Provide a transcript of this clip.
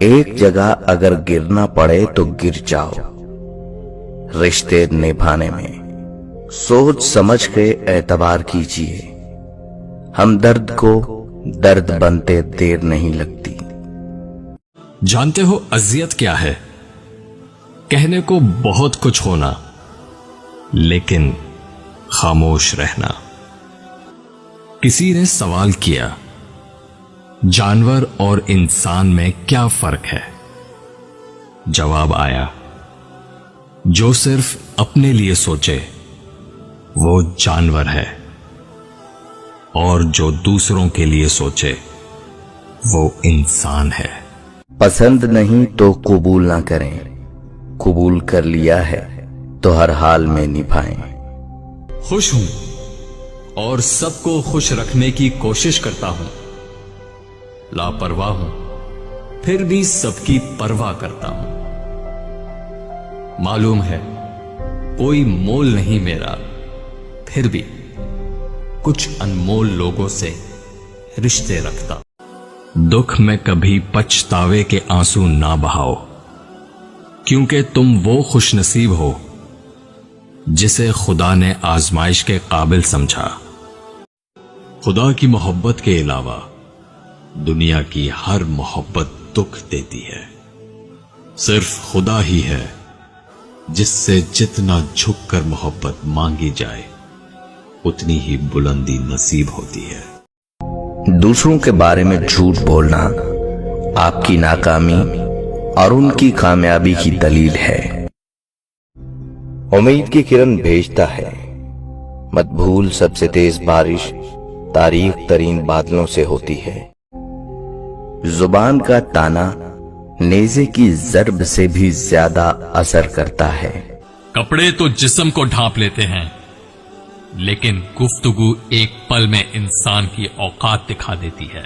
ایک جگہ اگر گرنا پڑے تو گر جاؤ، رشتے نبھانے میں سوچ سمجھ کے اعتبار کیجیے، ہم درد کو درد بنتے دیر نہیں لگتی۔ جانتے ہو اذیت کیا ہے؟ کہنے کو بہت کچھ ہونا لیکن خاموش رہنا۔ کسی نے سوال کیا، جانور اور انسان میں کیا فرق ہے؟ جواب آیا، جو صرف اپنے لیے سوچے وہ جانور ہے، اور جو دوسروں کے لیے سوچے وہ انسان ہے۔ پسند نہیں تو قبول نہ کریں، قبول کر لیا ہے تو ہر حال میں نبھائیں۔ خوش ہوں اور سب کو خوش رکھنے کی کوشش کرتا ہوں، لاپرواہ ہوں پھر بھی سب کی پرواہ کرتا ہوں۔ معلوم ہے کوئی مول نہیں میرا، پھر بھی کچھ انمول لوگوں سے رشتے رکھتا۔ دکھ میں کبھی پچھتاوے کے آنسو نہ بہاؤ، کیونکہ تم وہ خوش نصیب ہو جسے خدا نے آزمائش کے قابل سمجھا۔ خدا کی محبت کے علاوہ دنیا کی ہر محبت دکھ دیتی ہے، صرف خدا ہی ہے جس سے جتنا جھک کر محبت مانگی جائے اتنی ہی بلندی نصیب ہوتی ہے۔ دوسروں کے بارے میں جھوٹ بولنا آپ کی ناکامی اور ان کی کامیابی کی دلیل ہے۔ امید کی کرن بھیجتا ہے، مت بھول سب سے تیز بارش تاریک ترین بادلوں سے ہوتی ہے۔ زبان کا تانا نیزے کی ضرب سے بھی زیادہ اثر کرتا ہے۔ کپڑے تو جسم کو ڈھانپ لیتے ہیں، لیکن گفتگو ایک پل میں انسان کی اوقات دکھا دیتی ہے۔